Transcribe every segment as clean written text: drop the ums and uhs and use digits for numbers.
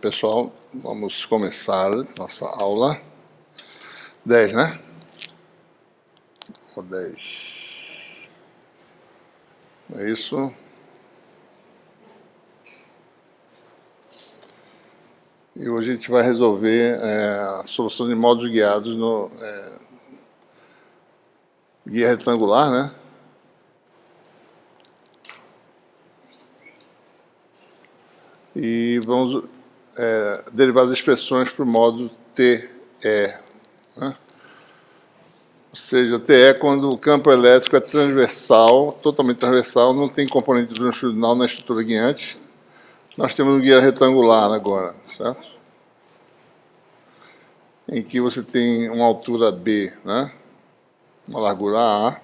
pessoal, vamos começar nossa aula 10, né? Ou 10. É isso. E hoje a gente vai resolver a solução de módulos guiados no guia retangular, né? E vamos derivar as expressões para o módulo TE, né? Ou seja, TE é quando o campo elétrico é transversal, totalmente transversal, não tem componente longitudinal na estrutura guiante. Nós temos um guia retangular agora, certo? Em que você tem uma altura B, né? Uma largura A,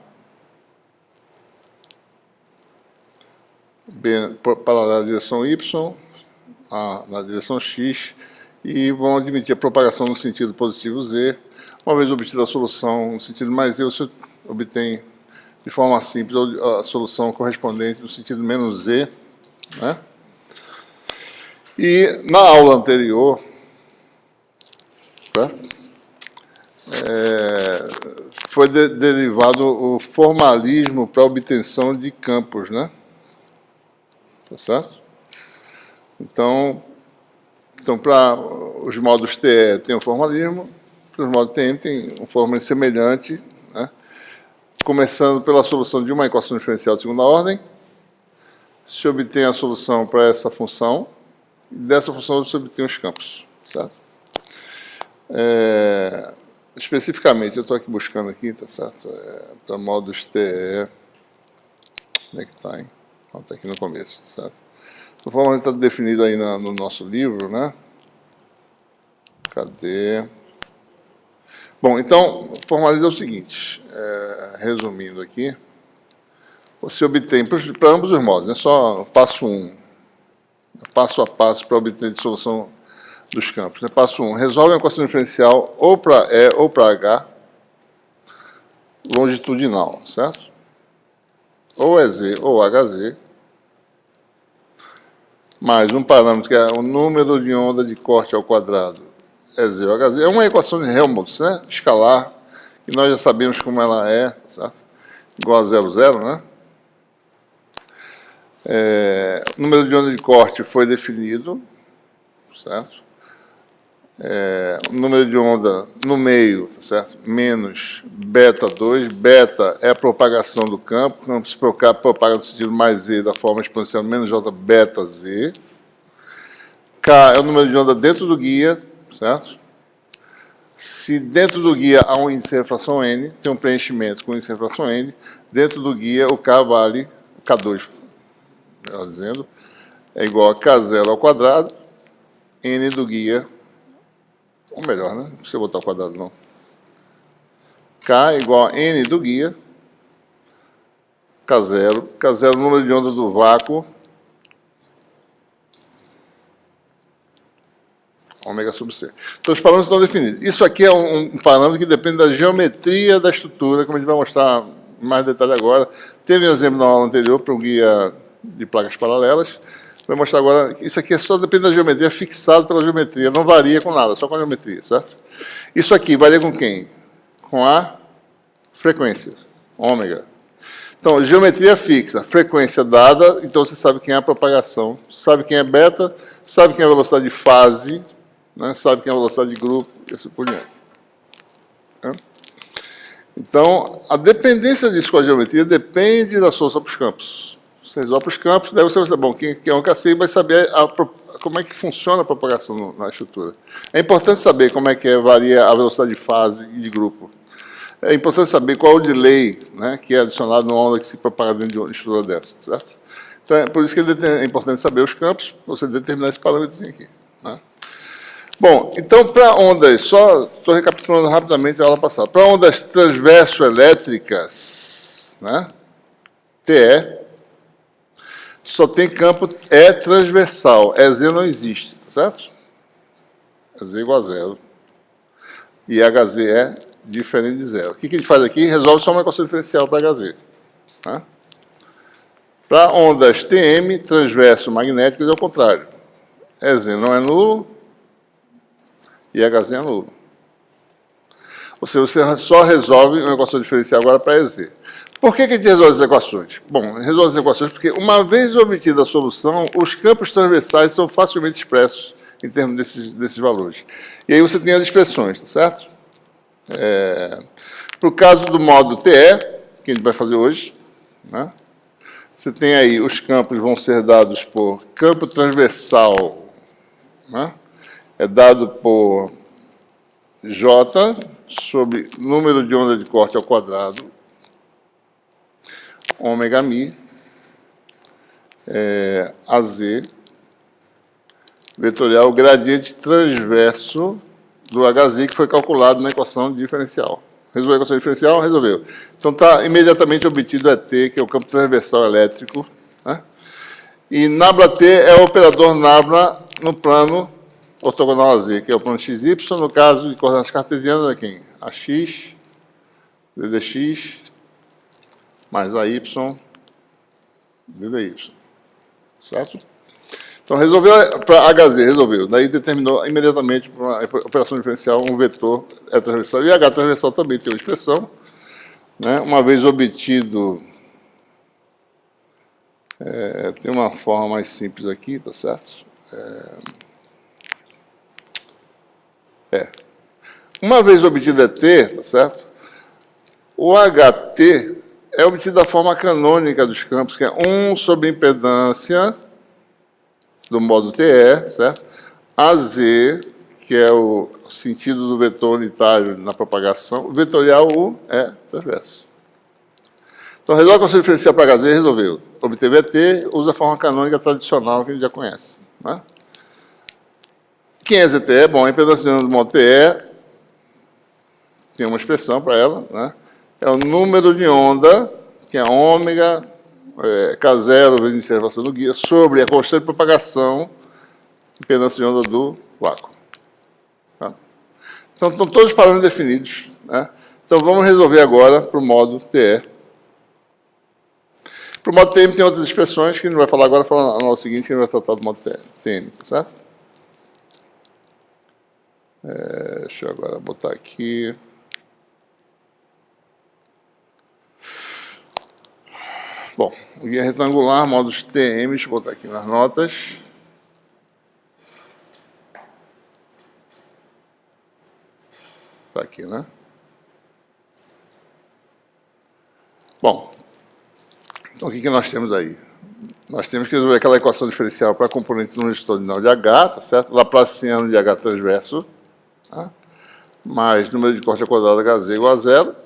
B paralela à direção Y, A na direção X, e vão admitir a propagação no sentido positivo Z. Uma vez obtida a solução no sentido mais Z, você obtém de forma simples a solução correspondente no sentido menos Z, né? E na aula anterior, foi derivado o formalismo para a obtenção de campos, né? Tá certo? Então para os módulos TE tem o formalismo, para os módulos TM tem um formalismo semelhante, né? Começando pela solução de uma equação diferencial de segunda ordem, se obtém a solução para essa função, e dessa função você obtém os campos, certo? Especificamente, eu estou aqui buscando aqui, tá certo? Para módulos TE, onde é que está, hein? Está aqui no começo, certo? O formalmente está definido aí no nosso livro, né? Cadê? Bom, então, formaliza o seguinte, resumindo aqui, você obtém, para ambos os módulos, né? Só passo 1, passo a passo para obter a solução dos campos. Né? Passo 1, resolve a equação diferencial ou para E ou para H, longitudinal, certo? Ou é Z ou HZ, mais um parâmetro que é o número de onda de corte ao quadrado, é Z ou HZ. É uma equação de Helmholtz, né? Escalar, que nós já sabemos como ela é, certo? Igual a 0,0, né? O número de onda de corte foi definido, certo? O número de onda no meio, tá certo? Menos beta 2. Beta é a propagação do campo. O campo se propaga no sentido mais Z da forma exponencial menos J beta Z. K é o número de onda dentro do guia, certo? Se dentro do guia há um índice de refração N, tem um preenchimento com índice de refração N, dentro do guia o K vale, K2, melhor dizendo, é igual a K0 ao quadrado, N do guia, ou melhor, né? Não precisa botar o quadrado, não. K igual a N do guia, K0. K0 número de onda do vácuo, ômega sub C. Então, os parâmetros estão definidos. Isso aqui é um parâmetro que depende da geometria da estrutura, como a gente vai mostrar em mais detalhe agora. Teve um exemplo na aula anterior para um guia de placas paralelas. Vou mostrar agora, isso aqui só depende da geometria, é fixado pela geometria, não varia com nada, só com a geometria, certo? Isso aqui varia com quem? Com a frequência, ômega. Então, geometria fixa, frequência dada, então você sabe quem é a propagação, sabe quem é beta, sabe quem é a velocidade de fase, né? Sabe quem é a velocidade de grupo, e assim por diante. Então, a dependência disso com a geometria depende da solução para os campos. Você resolve os campos, daí você vai saber, bom, quem é um KC vai saber como é que funciona a propagação na estrutura. É importante saber como é que varia a velocidade de fase e de grupo. É importante saber qual é o delay, né, que é adicionado numa onda que se propaga dentro de uma estrutura dessa, certo? Então, é por isso que é importante saber os campos, para você determinar esse parâmetro aqui, né? Bom, então, para ondas, só estou recapitulando rapidamente a aula passada, para ondas transverso-elétricas, né, TE, só tem campo E transversal, EZ não existe, tá certo? EZ igual a 0. E HZ é diferente de 0. O que a gente faz aqui? Resolve só uma equação diferencial para HZ. Tá? Para ondas TM, transverso magnéticas, é o contrário. EZ não é nulo, e Hz é nulo. Ou seja, você só resolve uma equação diferencial agora para EZ. Por que a gente resolve as equações? Bom, resolve as equações porque, uma vez obtida a solução, os campos transversais são facilmente expressos em termos desses valores. E aí você tem as expressões, tá certo? Para o caso do módulo TE, que a gente vai fazer hoje, né? Você tem aí, os campos vão ser dados por campo transversal, né? É dado por J sobre número de onda de corte ao quadrado, ômega mi, AZ, vetorial gradiente transverso do Hz, que foi calculado na equação diferencial. Resolveu a equação diferencial? Resolveu. Então, está imediatamente obtido ET, que é o campo transversal elétrico. Né? E nabla T é o operador nabla no plano ortogonal a Z, que é o plano XY, no caso de coordenadas cartesianas, é quem? AX, DDX, mais AY, DDY. Certo? Então, resolveu para Hz, resolveu. Daí determinou imediatamente, para uma operação diferencial, um vetor transversal. E H transversal também tem uma expressão. Né? Uma vez obtido, tem uma forma mais simples aqui, tá certo? Uma vez obtido ET, tá certo? O HT é obtido da forma canônica dos campos, que é 1 sobre impedância do módulo TE, certo? AZ, que é o sentido do vetor unitário na propagação, o vetorial U é transverso. Então, resolve a equação diferencial para Hz, resolveu. Obteve ET, usa a forma canônica tradicional que a gente já conhece. Né? Quem é ZTE? Bom, a impedância do módulo TE tem uma expressão para ela, né? É o número de onda, que é ômega, K0 vezes a inservação do guia, sobre a constante de propagação, impedância de onda do vácuo. Tá? Então, estão todos os parâmetros definidos. Né? Então, vamos resolver agora para o módulo TE. Para o módulo TM tem outras expressões que a gente não vai falar agora, falar na aula seguinte que a gente vai tratar do módulo TM, certo? Deixa eu agora botar aqui. Bom, guia retangular, módulos TM, deixa eu botar aqui nas notas. Está aqui, né? Bom, então o que nós temos aí? Nós temos que resolver aquela equação diferencial para a componente longitudinal de H, tá certo? Laplaciano de H transverso, tá? Mais número de corte ao quadrado Hz igual a zero.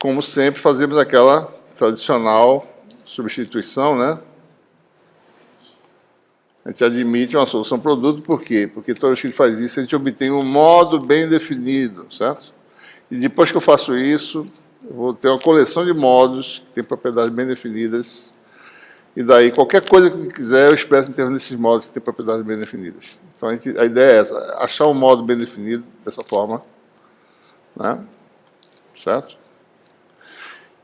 Como sempre, fazemos aquela tradicional substituição, né? A gente admite uma solução produto, por quê? Porque toda vez que a gente faz isso, a gente obtém um modo bem definido, certo? E depois que eu faço isso, eu vou ter uma coleção de modos que tem propriedades bem definidas. E daí, qualquer coisa que eu quiser, eu expresso em termos desses modos que têm propriedades bem definidas. Então, a ideia é essa, achar um modo bem definido dessa forma, né? Certo?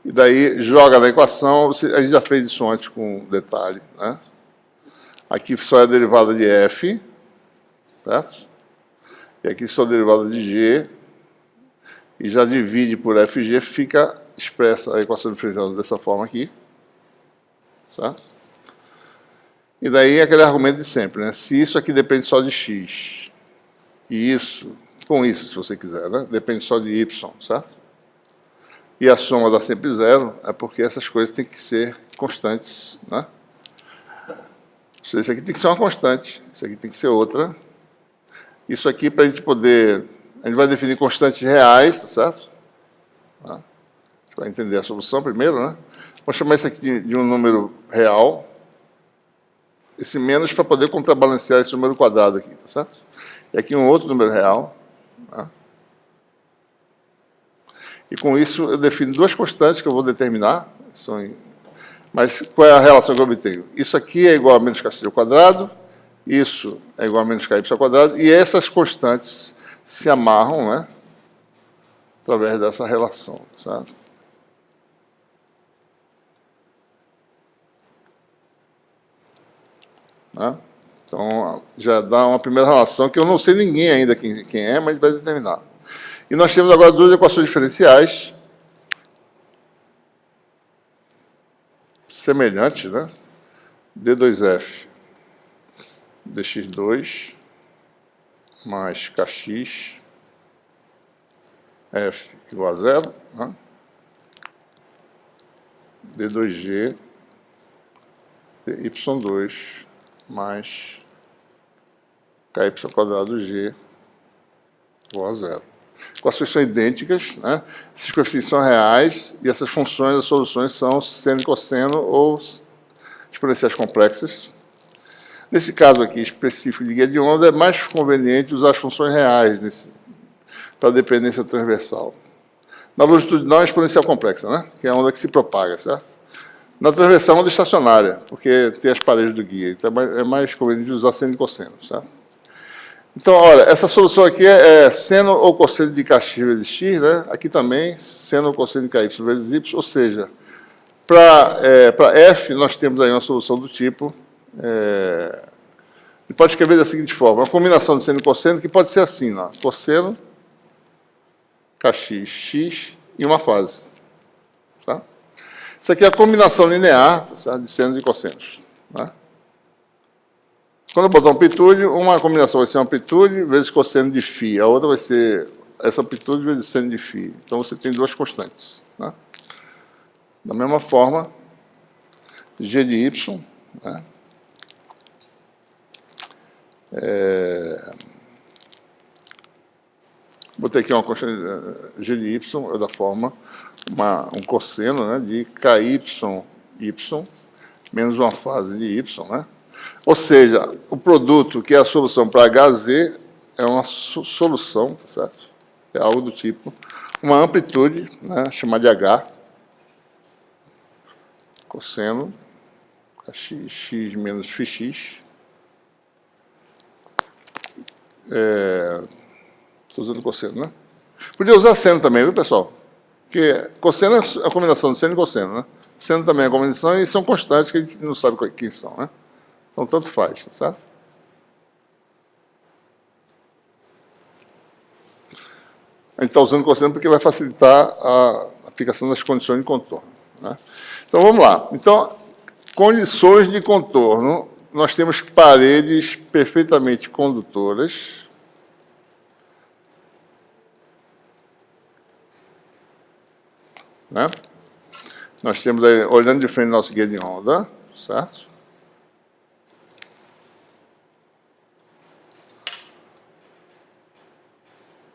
E daí, joga na equação, a gente já fez isso antes com detalhe, né? Aqui só é a derivada de f, certo? E aqui só a derivada de g, e já divide por fg, fica expressa a equação diferencial dessa forma aqui, certo? E daí aquele argumento de sempre, né? Se isso aqui depende só de x, e isso, com isso, se você quiser, né? Depende só de y, certo? E a soma dá sempre zero, é porque essas coisas têm que ser constantes, né? Isso aqui tem que ser uma constante, isso aqui tem que ser outra. Isso aqui, para a gente poder... A gente vai definir constantes reais, tá certo? Tá? A gente vai entender a solução primeiro, né? Vamos chamar isso aqui de um número real. Esse menos para poder contrabalancear esse número quadrado aqui, tá certo? E aqui um outro número real. Tá? E com isso eu defino duas constantes que eu vou determinar. Mas qual é a relação que eu obtenho? Isso aqui é igual a menos kc ao quadrado, isso é igual a menos ky ao quadrado, e essas constantes se amarram, né? Através dessa relação, certo? Né? Então, já dá uma primeira relação, que eu não sei ninguém ainda quem é, mas vai determinar. E nós temos agora duas equações diferenciais, semelhantes, né? D2F, dx2, mais kx, f igual a zero, né? D2G, dy2, mais ky quadrado g igual a zero. Equações são idênticas, né? Esses coeficientes são reais e essas funções, as soluções são seno e cosseno ou exponenciais complexas. Nesse caso aqui específico de guia de onda, é mais conveniente usar as funções reais para a dependência transversal. Na longitudinal é exponencial complexa, né? Que é a onda que se propaga, certo? Na transversal é onda estacionária, porque tem as paredes do guia, então é mais conveniente usar seno e cosseno, certo? Então, olha, essa solução aqui é seno ou cosseno de kx vezes x, né? Aqui também, seno ou cosseno de ky vezes y, ou seja, para f, nós temos aí uma solução do tipo, pode escrever da seguinte forma, uma combinação de seno e cosseno, que pode ser assim, ó, cosseno, kx, x e uma fase. Tá? Isso aqui é a combinação linear, tá, de senos e cossenos. Tá? Quando eu botar amplitude, uma combinação vai ser uma amplitude vezes cosseno de φ, a outra vai ser essa amplitude vezes seno de φ. Então você tem duas constantes. Tá? Da mesma forma, g de y, né? Botei aqui uma constante g de y, é da forma um cosseno, né, de ky menos uma fase de y, né? Ou seja, o produto que é a solução para hz é uma solução, tá certo? É algo do tipo uma amplitude, né, chamada de h, cosseno x menos φx. Estou usando cosseno, né? Podia usar seno também, viu, pessoal? Porque cosseno é a combinação de seno e cosseno, né? Seno também é a combinação e são constantes que a gente não sabe quem são, né? Então, tanto faz, tá certo? A gente está usando cosseno porque vai facilitar a aplicação das condições de contorno, né? Então, vamos lá. Então, condições de contorno, nós temos paredes perfeitamente condutoras, né? Nós temos aí, olhando de frente, nosso guia de onda, certo?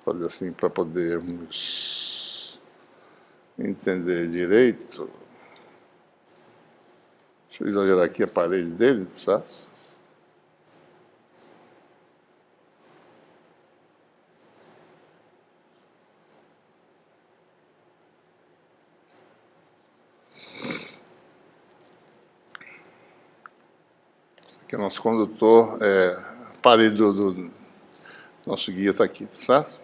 Fazer assim para podermos entender direito. Deixa eu exagerar aqui a parede dele, certo? Aqui é o nosso condutor, a parede do nosso guia está aqui, tá certo?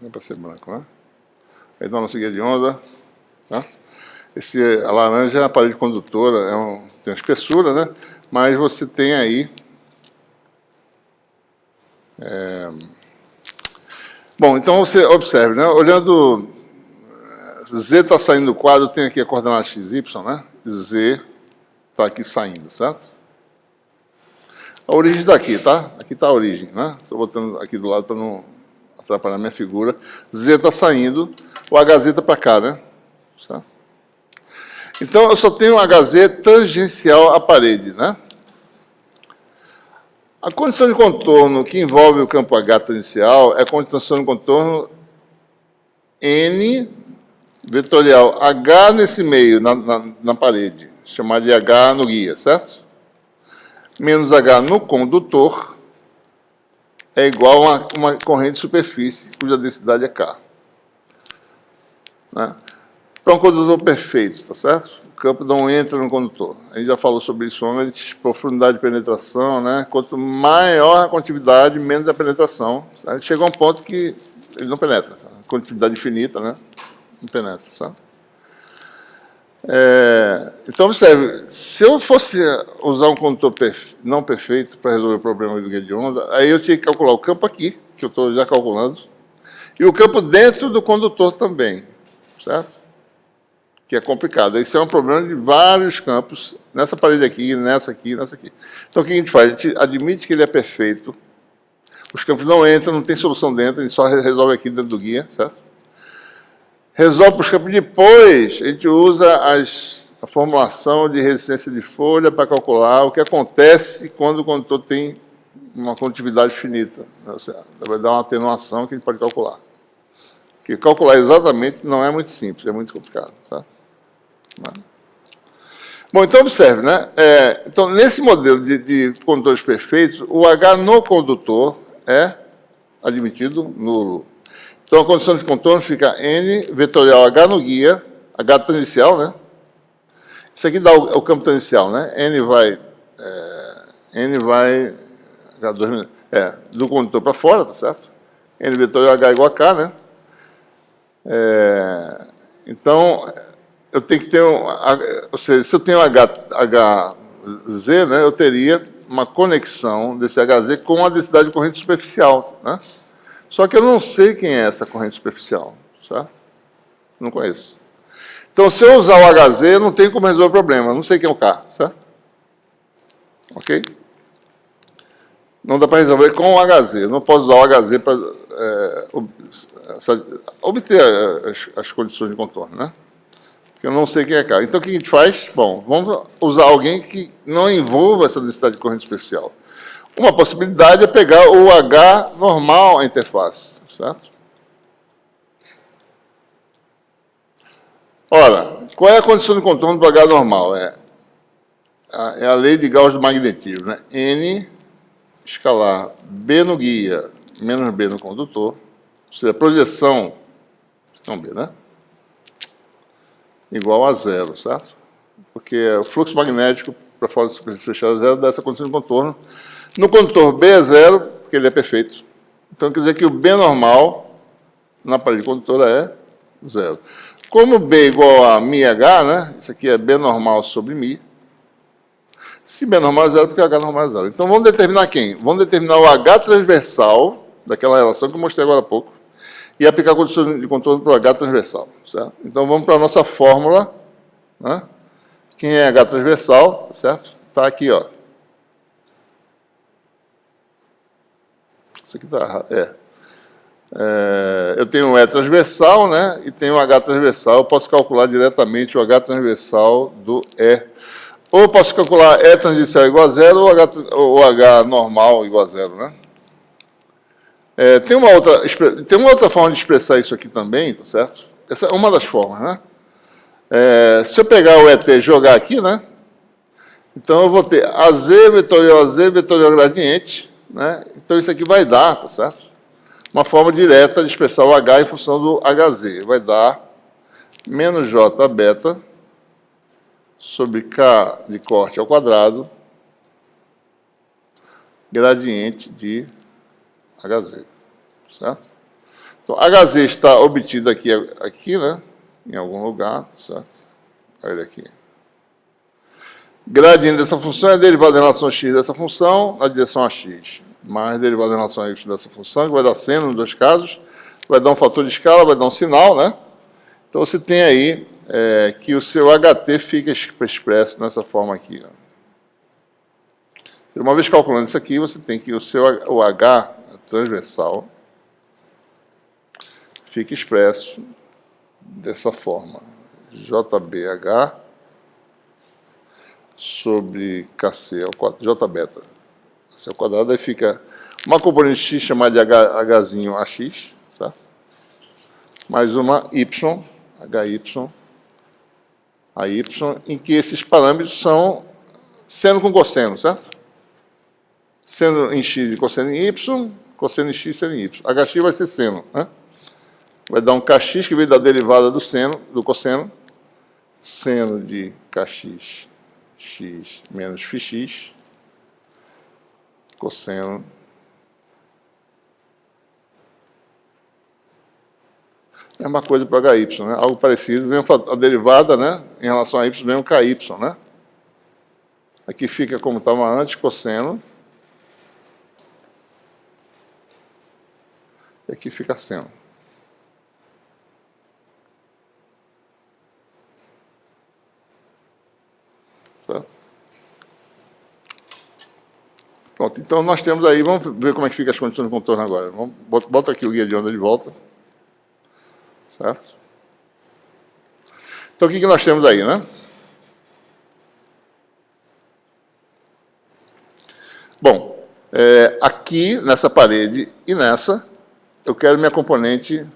Não é para ser branco, né? Aí dá o nosso guia de onda, tá? A laranja é a parede condutora, tem uma espessura, né? Mas você tem aí... Bom, então você observe, né? Olhando... Z está saindo do quadro, tem aqui a coordenada XY, né? Z está aqui saindo, certo? A origem está aqui, tá? Aqui está a origem, né? Estou botando aqui do lado para não atrapalhar minha figura. Z está saindo, o HZ está para cá, né? Certo? Então, eu só tenho um HZ tangencial à parede, né? A condição de contorno que envolve o campo H tangencial é a condição de contorno N vetorial H nesse meio, na parede, chamada de H no guia, certo? Menos H no condutor é igual a uma corrente de superfície cuja densidade é K. Né? Para um condutor perfeito, tá certo? O campo não entra no condutor. A gente já falou sobre isso antes, profundidade de penetração, né? Quanto maior a condutividade, menos a penetração. Certo? Chega a um ponto que ele não penetra. Condutividade infinita, né? Não penetra, sabe? Então, observe, se eu fosse usar um condutor não perfeito para resolver o problema do guia de onda, aí eu tinha que calcular o campo aqui, que eu estou já calculando, e o campo dentro do condutor também, certo? Que é complicado. Isso é um problema de vários campos, nessa parede aqui, nessa aqui, nessa aqui. Então, o que a gente faz? A gente admite que ele é perfeito, os campos não entram, não tem solução dentro, a gente só resolve aqui dentro do guia, certo? Resolve para os campos. Depois, a gente usa a formulação de resistência de folha para calcular o que acontece quando o condutor tem uma condutividade finita. Ou seja, vai dar uma atenuação que a gente pode calcular. Porque calcular exatamente não é muito simples, é muito complicado. Tá? Bom, então observe, né? Então, nesse modelo de condutores perfeitos, o H no condutor é admitido nulo. Então, a condição de contorno fica N vetorial H no guia, H tangencial, né? Isso aqui dá o campo tangencial, né? N vai H2, do condutor para fora, tá certo? N vetorial H igual a K, né? Então, eu tenho que ter ou seja, se eu tenho HZ, né, eu teria uma conexão desse HZ com a densidade de corrente superficial, né? Só que eu não sei quem é essa corrente superficial, certo? Não conheço. Então, se eu usar o HZ, eu não tenho como resolver o problema. Eu não sei quem é o K, certo? Ok? Não dá para resolver com o HZ. Eu não posso usar o HZ para obter as condições de contorno, né? Porque eu não sei quem é K. Então, o que a gente faz? Bom, vamos usar alguém que não envolva essa densidade de corrente superficial. Uma possibilidade é pegar o H normal à interface, certo? Ora, qual é a condição de contorno do H normal? É a lei de Gauss do magnetismo, né? N escalar B no guia menos B no condutor, ou seja, a projeção, B, né? Igual a zero, certo? Porque o fluxo magnético para fora da superfície fechada é zero, dá essa condição de contorno. No condutor B é zero, porque ele é perfeito. Então, quer dizer que o B normal na parede condutora é zero. Como B é igual a μH, né? Isso aqui é B normal sobre μ. Se B normal é zero, porque H normal é zero. Então, vamos determinar quem? Vamos determinar o H transversal, daquela relação que eu mostrei agora há pouco, e aplicar a condição de contorno para o H transversal, certo? Então, vamos para a nossa fórmula, né? Quem é H transversal, certo? Está aqui, ó. Isso aqui está errado. Eu tenho um E transversal, né? E tenho um H transversal. Eu posso calcular diretamente o H transversal do E. Ou eu posso calcular E tangencial igual a zero ou H normal igual a zero, né? Tem uma outra forma de expressar isso aqui também, tá certo? Essa é uma das formas, né? Se eu pegar o ET e jogar aqui, né? Então eu vou ter AZ vetorial gradiente, né? Então isso aqui vai dar, tá certo? Uma forma direta de expressar o H em função do HZ. Vai dar menos J beta sobre K de corte ao quadrado, gradiente de HZ. Certo? Então, HZ está obtido aqui, né? Em algum lugar, certo? Olha aqui. Gradiente dessa função é derivado em relação a x dessa função na direção a x, mais derivado em relação a y dessa função, que vai dar seno nos dois casos, vai dar um fator de escala, vai dar um sinal, né? Então, você tem aí que o seu HT fica expresso nessa forma aqui. Ó. Uma vez calculando isso aqui, você tem que o H transversal fica expresso dessa forma. JBH sobre KC ao quadrado, J beta, KC ao quadrado, aí fica uma componente x chamada de Hzinho AX, certo? Mais uma Y, HY, AY, em que esses parâmetros são seno com cosseno, certo? Seno em x e cosseno em y, cosseno em x, seno em y. HX vai ser seno, né? Vai dar um kx que veio da derivada do seno, do cosseno, seno de kx x menos φx, cosseno Mesma coisa para HY, né? Algo parecido, vem a derivada, né? Em relação a Y, vem o KY, né? Aqui fica como estava antes, cosseno. E aqui fica seno. Certo? Pronto, então nós temos aí, vamos ver como é que fica as condições de contorno agora. Bota aqui o guia de onda de volta. Certo? Então o que nós temos aí, né? Bom, aqui nessa parede e nessa, eu quero minha componente,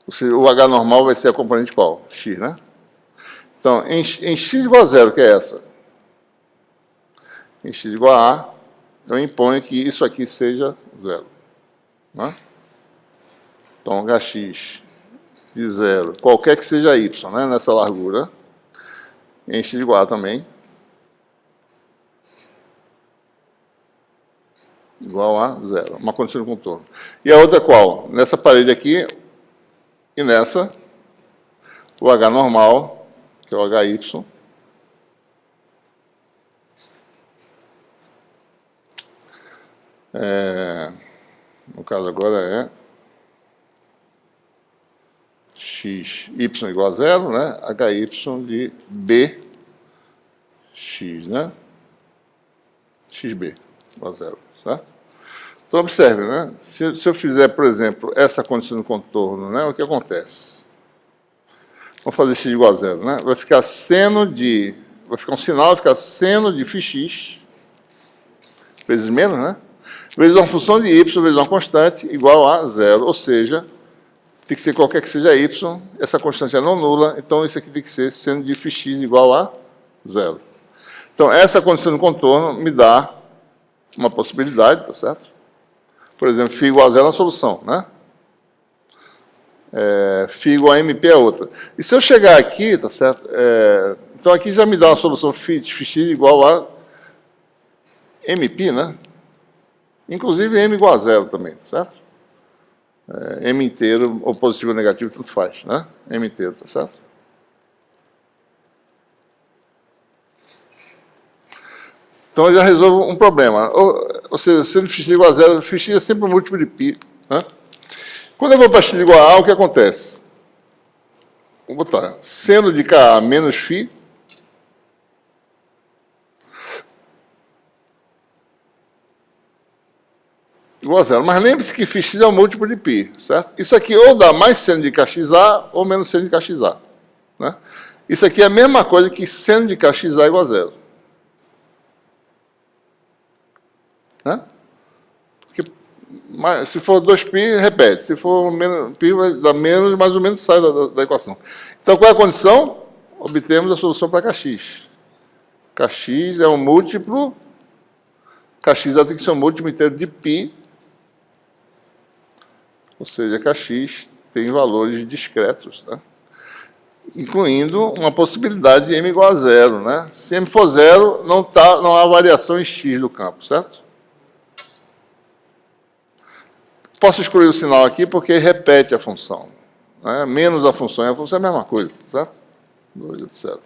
ou seja, o H normal vai ser a componente qual? X, né? Então, em x igual a zero, que é essa? Em x igual a A, eu imponho que isso aqui seja zero. Né? Então, hx de zero, qualquer que seja y, né, nessa largura, em x igual a também, igual a zero, uma condição de contorno. E a outra qual? Nessa parede aqui e nessa, o H normal, que é o HY, no caso agora é x, y igual a zero, né? HY de bx, né? xb igual a zero, certo? Então, observe, né? Se eu fizer, por exemplo, essa condição de contorno, né? O que acontece? Vamos fazer x igual a zero, né? Vai ficar seno de... Vai ficar um sinal, vai ficar seno de φx, vezes menos, né? Vezes uma função de y, vezes uma constante, igual a zero. Ou seja, tem que ser qualquer que seja y, essa constante é não nula, então isso aqui tem que ser seno de φx igual a zero. Então, essa condição de contorno me dá uma possibilidade, tá certo? Por exemplo, φ igual a zero é uma solução, né? Φ igual a MP é outra. E se eu chegar aqui, tá certo? Então aqui já me dá uma solução φx igual a MP, né? Inclusive M igual a zero também, tá certo? M inteiro, ou positivo ou negativo, tudo faz, né? M inteiro, tá certo? Então eu já resolvo um problema. Ou seja, sendo φx igual a zero, φx é sempre um múltiplo de π, né? Quando eu vou para x igual a A, o que acontece? Vou botar seno de Ka menos φ igual a zero. Mas lembre-se que φx é um múltiplo de π, certo? Isso aqui ou dá mais seno de kxa ou menos seno de kxa. Né? Isso aqui é a mesma coisa que seno de kxa igual a zero. Né? Porque, se for 2π, repete. Se for menos, π vai dar menos, mais ou menos sai da equação. Então, qual é a condição? Obtemos a solução para kx. Kx é um múltiplo, kx tem que ser um múltiplo inteiro de π, ou seja, kx tem valores discretos, né? Incluindo uma possibilidade de m igual a zero. Né? Se m for zero, não há variação em x do campo, certo? Posso excluir o sinal aqui porque repete a função. Né? Menos a função é a mesma coisa, certo? 2, etc.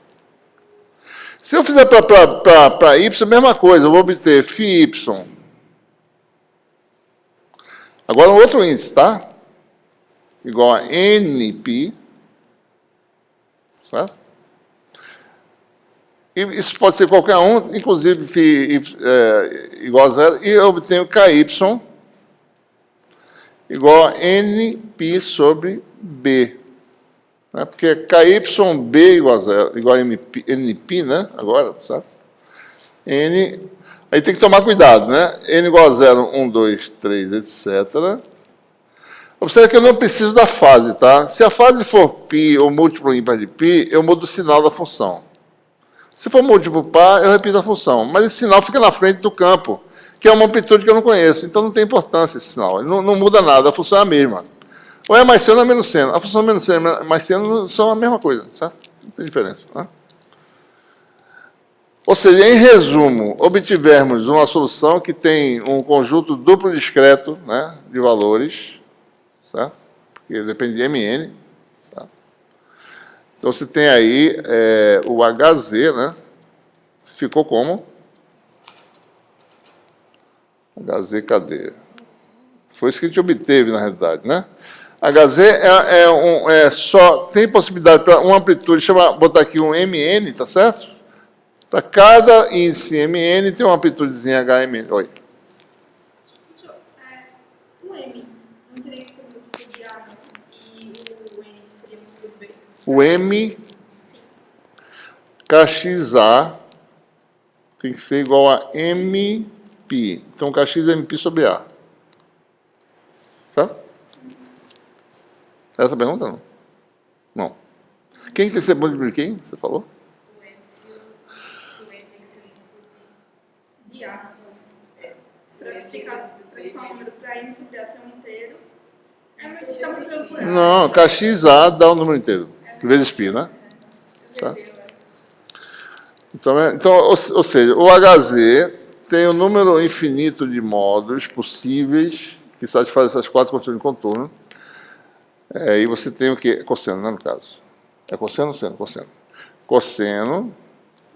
Se eu fizer para y, a mesma coisa, eu vou obter φy. Agora, um outro índice, tá? Igual a nπ. Certo? E isso pode ser qualquer um, inclusive φ igual a zero, e eu obtenho ky igual a nπ sobre b. Né? Porque kyb igual a zero, igual a np, né? Agora, certo? Aí tem que tomar cuidado, né? N igual a 0, 1, 2, 3, etc. Observe que eu não preciso da fase, tá? Se a fase for π ou múltiplo ímpar de π, eu mudo o sinal da função. Se for múltiplo par, eu repito a função. Mas esse sinal fica na frente do campo, que é uma amplitude que eu não conheço. Então não tem importância esse sinal. Ele não muda nada, a função é a mesma. Ou é mais seno ou é menos seno. A função menos seno e mais seno são a mesma coisa, certo? Não tem diferença, né? Ou seja, em resumo, obtivemos uma solução que tem um conjunto duplo discreto, né, de valores, certo? Porque depende de MN, certo? Então, você tem aí o HZ, né? Ficou como? HZ, cadê? Foi isso que a gente obteve, na realidade, né? HZ só tem possibilidade para uma amplitude, botar aqui um MN, tá certo? Tá, cada índice MN tem uma amplitudezinha HMN. Oi. O M não teria que ser uma amplitude de A, e o N seria uma amplitude B? O M, Sim. KXA tem que ser igual a MP. Então, KX é MP sobre A. Certo? Essa pergunta não? Não. Quem tem que ser bom de quem? Você falou? O N, se o N tem que ser uma amplitude de A. Para ficar um número para N sobre A ser um inteiro, a gente está multiplicando por A. Não, KXA dá o número inteiro. Vezes π, né? Tá? Então, ou seja, o HZ tem um número infinito de módulos possíveis que satisfazem essas quatro condições de contorno. E você tem o quê? Cosseno, né, no caso. É cosseno ou seno? Cosseno. Cosseno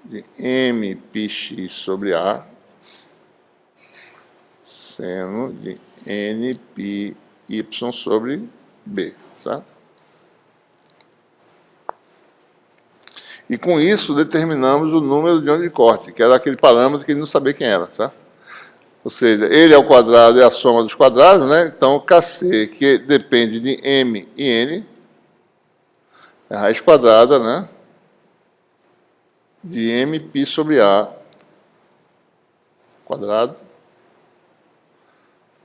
de Mπx sobre A, seno de Nπy sobre B, certo? E com isso determinamos o número de onda de corte, que era aquele parâmetro que ele não sabia quem era, certo? Ou seja, ele ao quadrado é a soma dos quadrados, né? Então, Kc, que depende de M e N, é a raiz quadrada, né? De Mπ sobre A quadrado,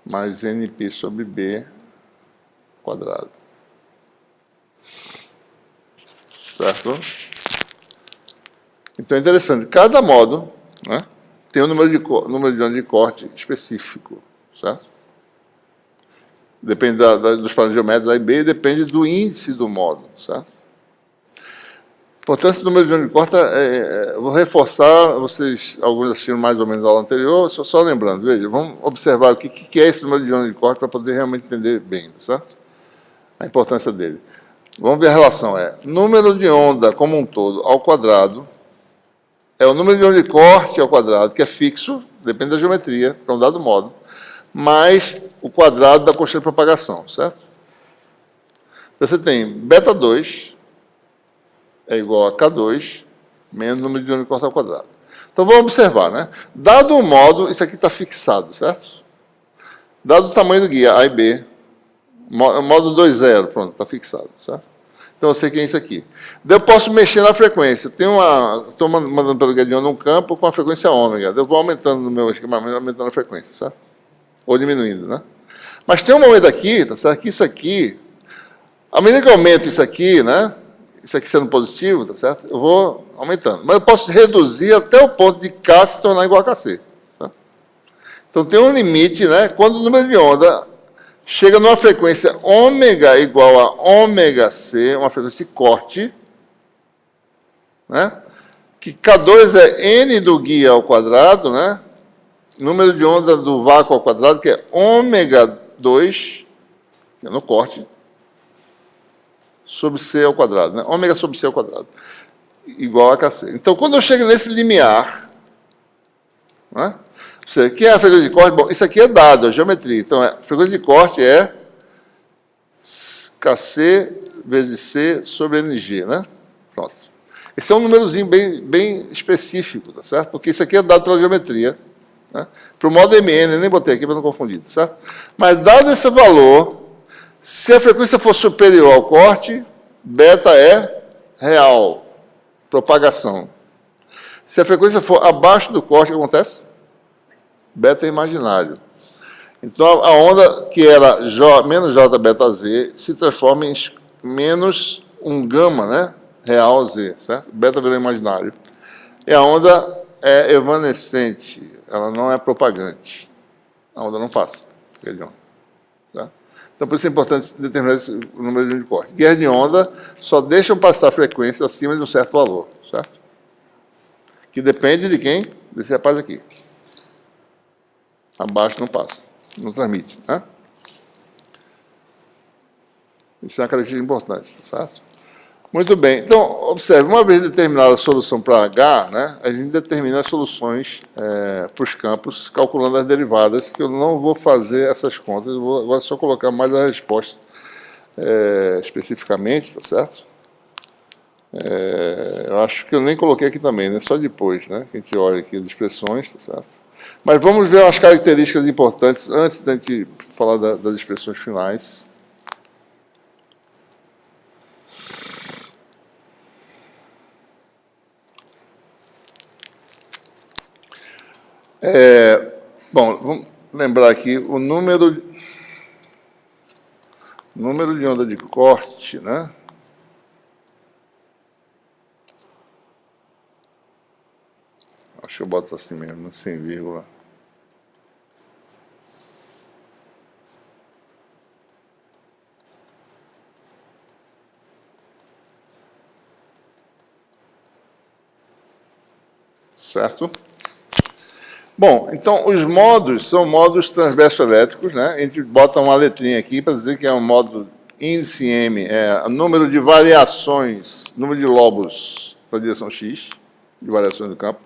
mais Nπ sobre B quadrado. Certo? Então, é interessante. Cada módulo, né, tem um número de onda de corte específico, certo? Depende dos padrões geométricos A e B, depende do índice do módulo, certo? A importância do número de onda de corte, vou reforçar, alguns assistiram mais ou menos a aula anterior, só lembrando, veja, vamos observar o que é esse número de onda de corte para poder realmente entender bem, certo? A importância dele. Vamos ver a relação, número de onda como um todo ao quadrado, é o número de onda de corte ao quadrado, que é fixo, depende da geometria, para um dado módulo, mais o quadrado da constante de propagação, certo? Então, você tem beta 2 é igual a K2 menos o número de onda de corte ao quadrado. Então, vamos observar, né? Dado o módulo, isso aqui está fixado, certo? Dado o tamanho do guia, A e B, módulo 2,0, pronto, está fixado, certo? Então, eu sei que é isso aqui. Daí eu posso mexer na frequência. Estou mandando pelo guia de onda um campo com a frequência ômega. Eu vou aumentando no meu esquemamento, aumentando a frequência, certo? Ou diminuindo, né? Mas tem um momento aqui, tá certo? Que isso aqui, à medida que eu aumento isso aqui, né? Isso aqui sendo positivo, tá certo? Eu vou aumentando. Mas eu posso reduzir até o ponto de K se tornar igual a Kc. Certo? Então, tem um limite, né? Quando o número de onda chega numa frequência ômega igual a ômega C, uma frequência de corte, né? Que K2 é N do guia ao quadrado, né? Número de onda do vácuo ao quadrado, que é ômega 2, que é no corte, sobre C ao quadrado, né? Ômega sobre C ao quadrado, igual a Kc. Então, quando eu chego nesse limiar, né? O que é a frequência de corte? Bom, isso aqui é dado, a geometria. Então, a frequência de corte é Kc vezes C sobre Ng, né? Pronto. Esse é um númerozinho bem específico, tá certo? Porque isso aqui é dado pela geometria. Né? Para o modo MN, eu nem botei aqui para não confundir, tá certo? Mas, dado esse valor, se a frequência for superior ao corte, beta é real, propagação. Se a frequência for abaixo do corte, o que acontece? Beta é imaginário. Então, a onda que era menos J beta Z se transforma em menos um gama, né? Real Z, certo? Beta virou imaginário. E a onda é evanescente, ela não é propagante. A onda não passa. Tá? Então, por isso é importante determinar esse número de corte. Guias de onda só deixam passar a frequência acima de um certo valor, certo? Que depende de quem? Desse rapaz aqui. Abaixo não passa, não transmite, né? Isso é uma característica importante, certo? Muito bem. Então, observe, uma vez determinada a solução para H, né, a gente determina as soluções para os campos, calculando as derivadas, que eu não vou fazer essas contas, eu vou agora só colocar mais a resposta especificamente, tá certo? Eu acho que eu nem coloquei aqui também, né, só depois, né, que a gente olha aqui as expressões, tá certo? Mas vamos ver as características importantes antes da gente falar das expressões finais. Bom, vamos lembrar aqui o número de onda de corte, né? Acho que eu boto assim mesmo, sem vírgula. Certo? Bom, então os modos são modos transverso-elétricos, né? A gente bota uma letrinha aqui para dizer que é um modo índice M, é o número de variações, número de lobos para a direção X, de variações do campo.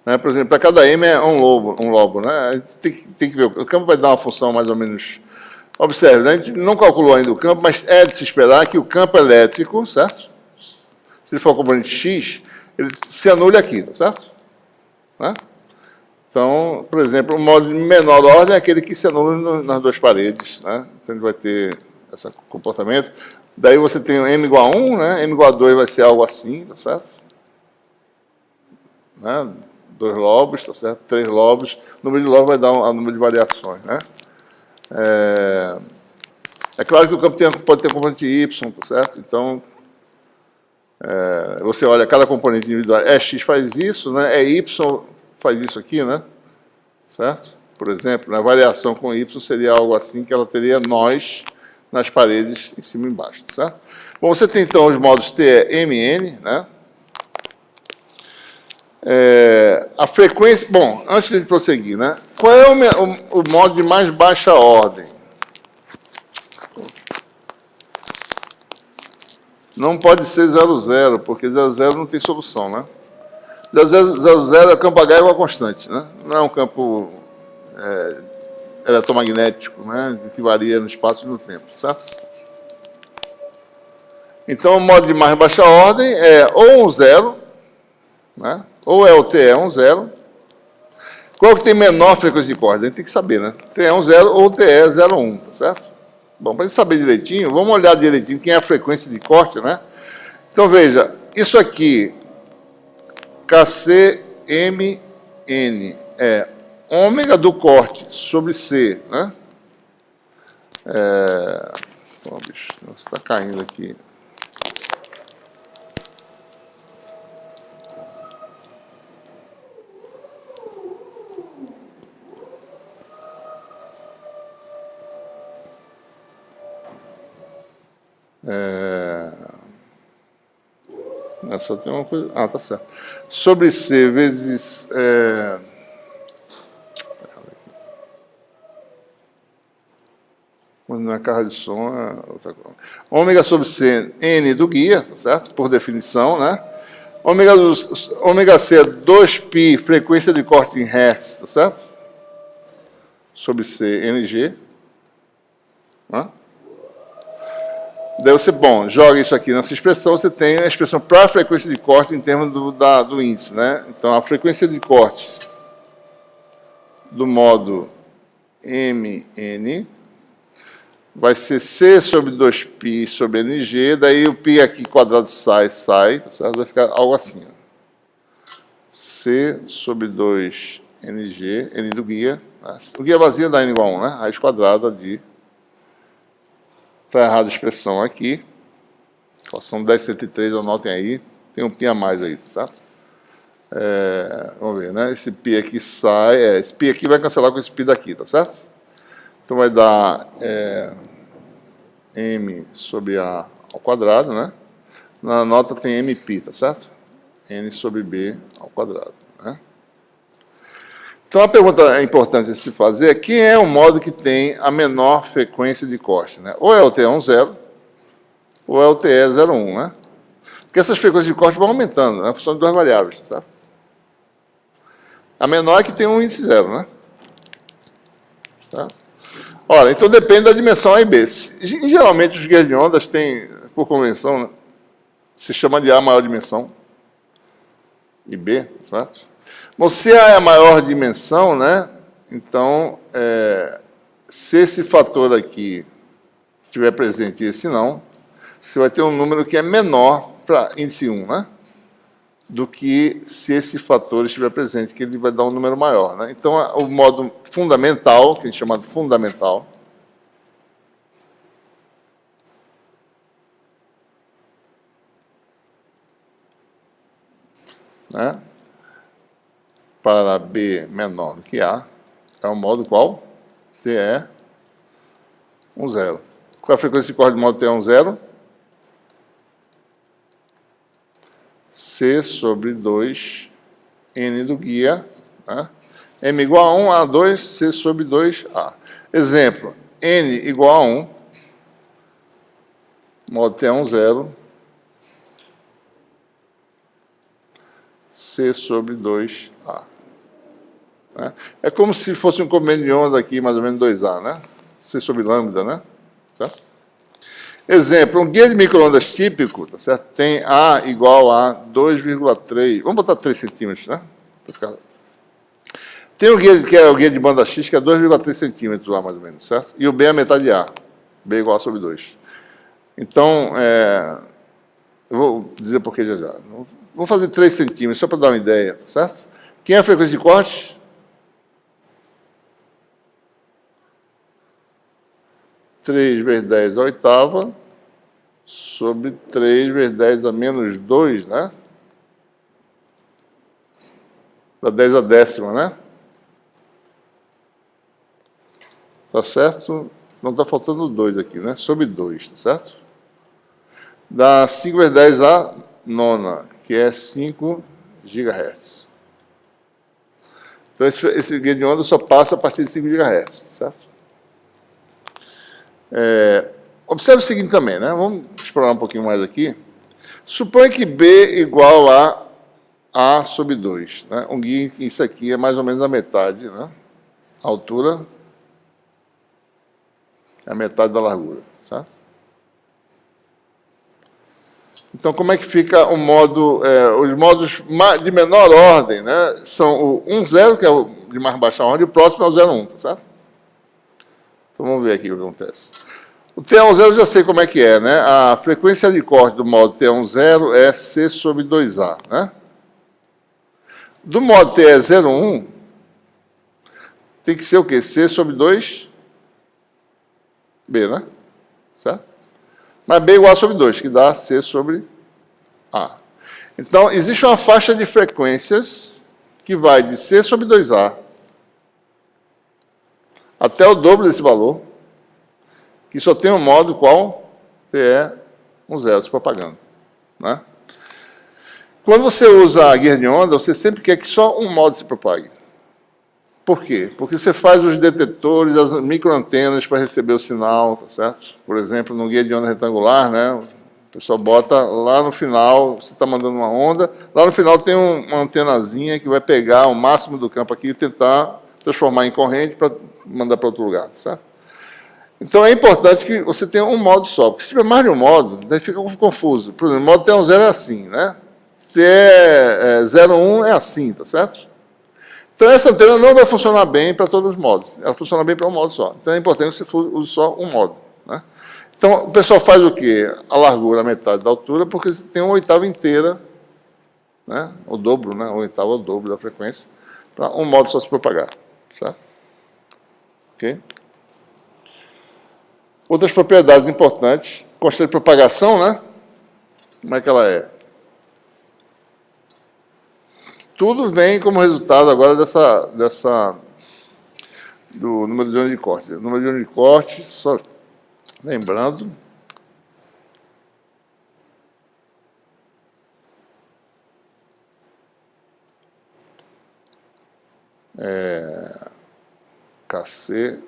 Né? Por exemplo, para cada M é um lobo, né? A gente tem que ver, o campo vai dar uma função mais ou menos... Observe, né? A gente não calculou ainda o campo, mas é de se esperar que o campo elétrico, certo? Se ele for componente X, ele se anule aqui, tá certo? Né? Então, por exemplo, o modo de menor ordem é aquele que se anula nas duas paredes, né? Então, ele vai ter esse comportamento. Daí você tem o M igual a 1, né? M igual a 2 vai ser algo assim, tá certo? Né? 2 lobos, tá certo? 3 lobos. O número de lobos vai dar um número de variações, né? É claro que o campo pode ter componente Y, tá certo? Então, você olha cada componente individual. X faz isso, né? Y faz isso aqui, né? Certo? Por exemplo, a variação com Y seria algo assim, que ela teria nós nas paredes em cima e embaixo, certo? Bom, você tem então os modos TE-MN, né? A frequência... Bom, antes de prosseguir, né? Qual é o modo de mais baixa ordem? Não pode ser 00, porque 00 não tem solução, né? 00 é o campo H igual a constante, né? Não é um campo eletromagnético, né? Que varia no espaço e no tempo, certo? Então, o modo de mais baixa ordem é ou um 0, né? Ou é o TE 0. Qual que tem menor frequência de corte? A gente tem que saber, né? TE 0 ou TE 01, tá certo? Bom, para a gente saber direitinho, vamos olhar direitinho quem é a frequência de corte, né? Então, veja, isso aqui, KCMN, é ômega do corte sobre C, né? Bicho, está caindo aqui. Só tem uma coisa... Ah, tá certo. Sobre C vezes... Quando na carga de som é outra coisa. Ômega sobre C, N do guia, tá certo? Por definição, né? Ômega C é 2π, frequência de corte em Hertz, tá certo? Sobre C, NG. Né? Daí você, bom, joga isso aqui nessa expressão, você tem a expressão para a frequência de corte em termos do índice, né? Então, a frequência de corte do modo MN vai ser C sobre 2π sobre NG, daí o π aqui quadrado sai, tá certo? Vai ficar algo assim, ó. C sobre 2NG, N do guia. O guia vazio dá N igual a 1, né? Raiz quadrada de... Está errada a expressão aqui. Equação 10.103, anotem aí. Tem um π a mais aí, tá certo? Vamos ver, né? Esse π aqui sai... esse π aqui vai cancelar com esse π daqui, tá certo? Então vai dar M sobre A ao quadrado, né? Na nota tem MP, tá certo? N sobre B ao quadrado, né? Então, a pergunta importante de se fazer é quem é o modo que tem a menor frequência de corte, né? Ou é o TE 0, ou é o TE01, né? Porque essas frequências de corte vão aumentando, né? Função de duas variáveis, tá? A menor é que tem um índice zero, né? Tá? Ora, então depende da dimensão A e B. Geralmente os guias de ondas têm, por convenção, né, se chama de A maior dimensão e B, certo? Bom, se A é a maior dimensão, né? Então, se esse fator aqui estiver presente e esse não, você vai ter um número que é menor para índice 1, né? Do que se esse fator estiver presente, que ele vai dar um número maior, né? Então, o modo fundamental, que a gente chama de fundamental, né? Para B menor do que A, é o modo qual? TE10. Qual é a frequência de corte do modo TE10? C sobre 2 N do guia, né? M igual a 1, A2, C sobre 2A. Exemplo, N igual a 1, modo TE10, C sobre 2A. Né? É como se fosse um comprimento de onda aqui, mais ou menos 2A, né? C sobre lambda, né? Certo? Exemplo, um guia de micro-ondas típico, tá certo? Tem A igual a 2,3, vamos botar 3 centímetros, né? Tem um guia que é o guia de banda X, que é 2,3 centímetros lá, mais ou menos, certo? E o B é a metade de A, B igual a sobre 2. Então, eu vou dizer por que já já. Vamos fazer 3 centímetros, só para dar uma ideia, tá certo? Quem é a frequência de corte? 3 vezes 10 a oitava, sobre 3 vezes 10 a menos 2, né? Dá 10 a décima, né? Tá certo? Não está faltando 2 aqui, né? Sobre 2, tá certo? Dá 5 vezes 10 a nona, que é 5 GHz. Então, esse guia de onda só passa a partir de 5 GHz, certo? Observe o seguinte também, né? Vamos explorar um pouquinho mais aqui. Suponha que B igual a A sobre 2. Né? Um guia, isso aqui é mais ou menos a metade, né? A altura é a metade da largura, certo? Então, como é que fica o modo, os modos de menor ordem, né? São o 1,0, que é o de mais baixa ordem, e o próximo é o 0,1, tá certo? Então, vamos ver aqui o que acontece. O T10 eu já sei como é que é, né? A frequência de corte do modo T10 é C sobre 2A, né? Do modo TE01, tem que ser o quê? C sobre 2B, né? Certo? Mas B igual a sobre 2, que dá C sobre A. Então, existe uma faixa de frequências que vai de C sobre 2A até o dobro desse valor, que só tem um modo qual TE10 se propagando, né? Quando você usa a guia de onda, você sempre quer que só um modo se propague. Por quê? Porque você faz os detetores, as microantenas para receber o sinal, tá certo? Por exemplo, no guia de onda retangular, né? O pessoal bota lá no final, você está mandando uma onda, lá no final tem uma antenazinha que vai pegar o máximo do campo aqui e tentar transformar em corrente para mandar para outro lugar, tá certo? Então é importante que você tenha um modo só, porque se tiver mais de um modo, daí fica confuso. Por exemplo, o modo T10 é assim, né? T01 é assim, tá certo? Então, essa antena não vai funcionar bem para todos os modos. Ela funciona bem para um modo só. Então, é importante que você use só um modo, né? Então, o pessoal faz o quê? A largura, a metade da altura, porque você tem uma oitava inteira, né? O dobro, né? A oitava é o dobro da frequência, para um modo só se propagar, certo? Ok? Outras propriedades importantes. Constante de propagação, né? Como é que ela é? Tudo vem como resultado agora do número de ondas de corte. O número de ondas de corte, só lembrando, KC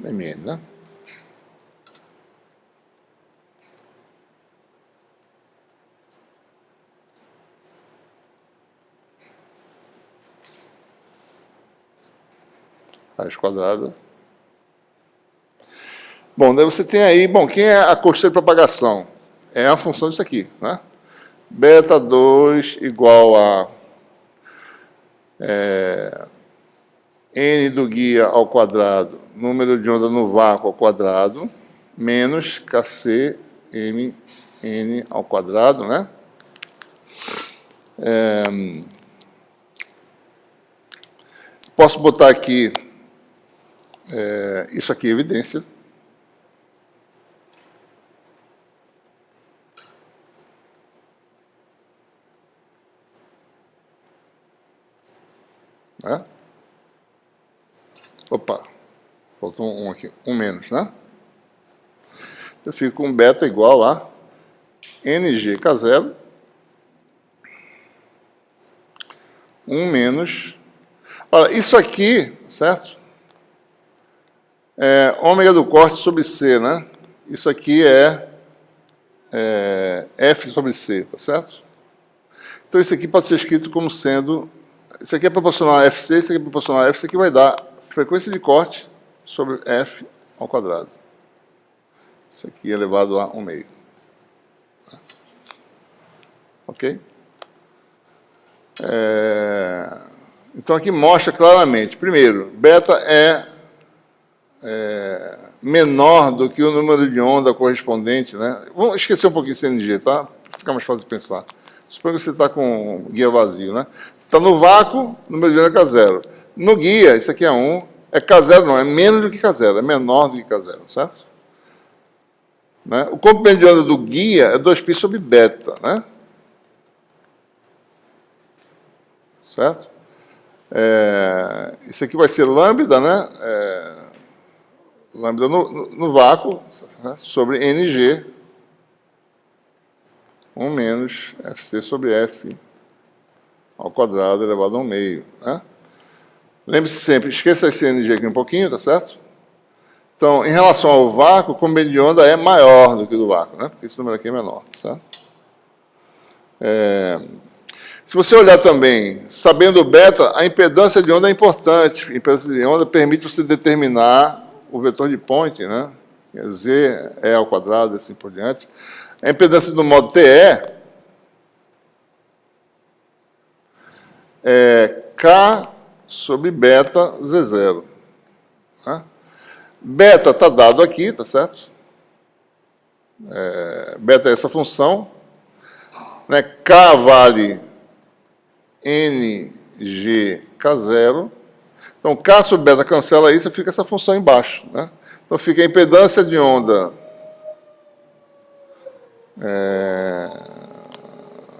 MN, né? raiz quadrada. Bom, daí você tem aí, bom, quem é a costeira de propagação? É a função disso aqui, né? Beta 2 igual a n do guia ao quadrado, número de onda no vácuo ao quadrado, menos Kc n ao quadrado, né? Posso botar aqui isso aqui é evidência. Né? Opa, faltou um aqui, um menos, né? Eu fico com beta igual a NGK0, 1 menos... Olha, isso aqui, certo? É ômega do corte sobre C, né? Isso aqui é F sobre C, tá certo? Então, isso aqui pode ser escrito como sendo... Isso aqui é proporcional a FC, isso aqui é proporcional a F, isso aqui vai dar frequência de corte sobre F ao quadrado. Isso aqui é elevado a 1 meio. Ok? Então, aqui mostra claramente, primeiro, beta é menor do que o número de onda correspondente, né? Vamos esquecer um pouquinho esse CNG, tá? Para ficar mais fácil de pensar. Suponha que você está com guia vazio, né? Você está no vácuo, o número de onda é K0. No guia, isso aqui é 1, é K0 não, é menos do que K0, é menor do que K0, certo? Né? O comprimento de onda do guia é 2π sobre beta, né? Certo? Isso aqui vai ser lambda, né? Lambda no vácuo, né? Sobre NG, 1 menos FC sobre F ao quadrado elevado a 1 meio. Né? Lembre-se sempre, esqueça esse NG aqui um pouquinho, tá certo? Então, em relação ao vácuo, o comprimento de onda é maior do que o do vácuo, né? Porque esse número aqui é menor, tá certo? Se você olhar também, sabendo o beta, a impedância de onda é importante. A impedância de onda permite você determinar o vetor de Point, né? Z é ao quadrado, assim por diante. A impedância do modo TE é K sobre beta Z0. Né? Beta está dado aqui, tá certo? Beta é essa função. Né? K vale NGK0. Então, K sobre beta cancela isso e fica essa função embaixo. Né? Então, fica a impedância de onda.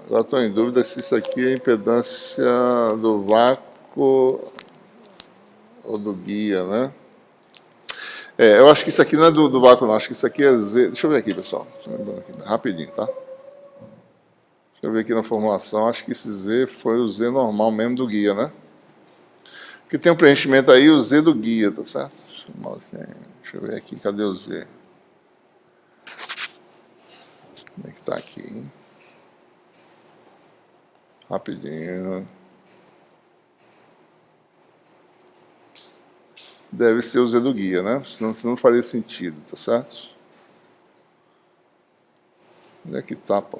Agora estou em dúvida se isso aqui é a impedância do vácuo ou do guia, né? Eu acho que isso aqui não é do vácuo, não. Acho que isso aqui é Z. Deixa eu ver aqui, pessoal. Aqui, rapidinho, tá? Deixa eu ver aqui na formulação. Acho que esse Z foi o Z normal mesmo do guia, né? Porque tem um preenchimento aí, o Z do guia, tá certo? Deixa eu ver aqui, cadê o Z? Como é que está aqui, hein? Rapidinho. Deve ser o Z do guia, né? Senão não faria sentido, tá certo? Onde é que tá, pô?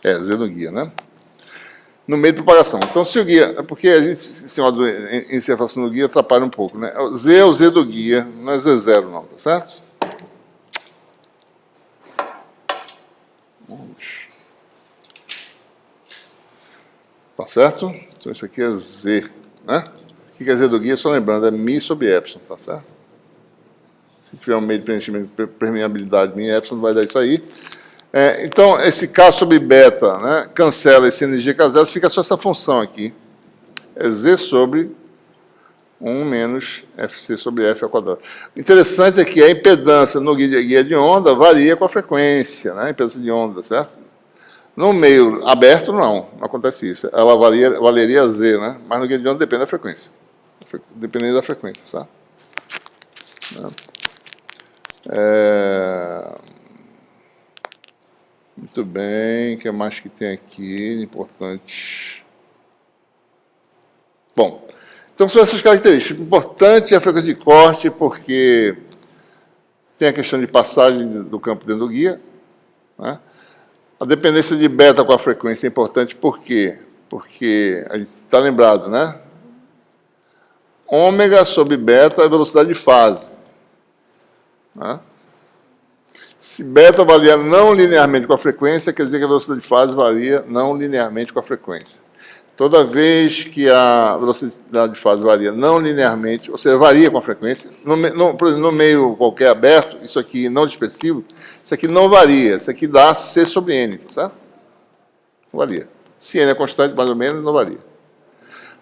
Z do guia, né? No meio de propagação. Então, se o guia... É porque a gente, esse modo de encefalação do guia atrapalha um pouco, né? Z é o Z do guia, não é Z0, não, tá certo? Tá certo? Então, isso aqui é Z, né? O que é Z do guia? Só lembrando, é Mi sobre Epsilon, tá certo? Se tiver um meio de preenchimento de permeabilidade Mi Epsilon, vai dar isso aí. Então, esse K sobre beta, né, cancela esse NGK0, fica só essa função aqui. É Z sobre 1 menos FC sobre F ao quadrado. O interessante é que a impedância no guia de onda varia com a frequência, né, a impedância de onda, certo? No meio aberto, não acontece isso. Ela valeria Z, né, mas no guia de onda depende da frequência. Dependendo da frequência, certo? Muito bem, o que mais que tem aqui? Importante. Bom, então são essas características. Importante é a frequência de corte, porque tem a questão de passagem do campo dentro do guia, né? A dependência de beta com a frequência é importante, por quê? Porque a gente está lembrado, né? Ômega sobre beta é a velocidade de fase, né? Se beta varia não linearmente com a frequência, quer dizer que a velocidade de fase varia não linearmente com a frequência. Toda vez que a velocidade de fase varia não linearmente, ou seja, varia com a frequência, por exemplo, no meio qualquer aberto, isso aqui não dispersivo, isso aqui não varia, isso aqui dá C sobre N, certo? Não varia. Se N é constante, mais ou menos, não varia.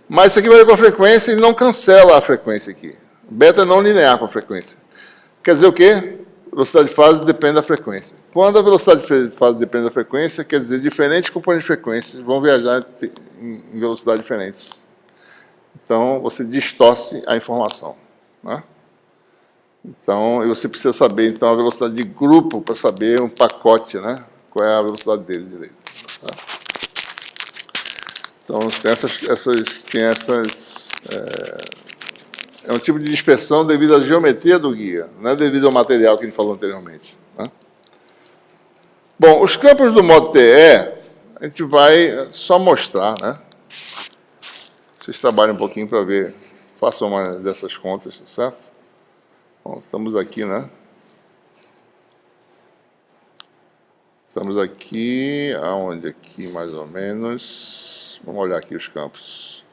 Mas isso aqui varia com a frequência e não cancela a frequência aqui. Beta é não linear com a frequência. Quer dizer o quê? Velocidade de fase depende da frequência. Quando a velocidade de fase depende da frequência, quer dizer, diferentes componentes de frequência vão viajar em velocidades diferentes. Então, você distorce a informação, né? Então, você precisa saber então, a velocidade de grupo para saber um pacote, né? Qual é a velocidade dele direito. Tá? Então, é um tipo de dispersão devido à geometria do guia, não é devido ao material que a gente falou anteriormente, né? Bom, os campos do modo TE, a gente vai só mostrar, né? Vocês trabalhem um pouquinho para ver, façam uma dessas contas, tá certo? Bom, estamos aqui, né? Estamos aqui, aonde aqui mais ou menos? Vamos olhar aqui os campos.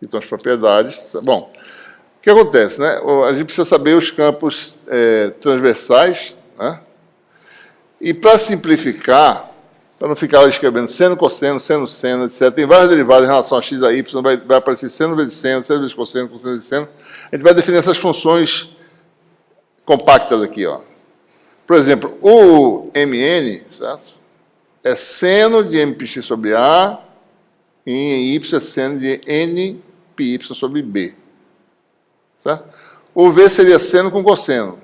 Então, as propriedades. Bom, o que acontece, né? A gente precisa saber os campos transversais, né? E para simplificar, para não ficar escrevendo seno, cosseno, seno, etc., tem várias derivadas em relação a x a y, vai aparecer seno vezes seno vezes cosseno vezes seno. A gente vai definir essas funções compactas aqui, ó. Por exemplo, o mn, certo? É seno de mπx sobre a, e em y é seno de nπy sobre b. Certo? O v seria seno com cosseno.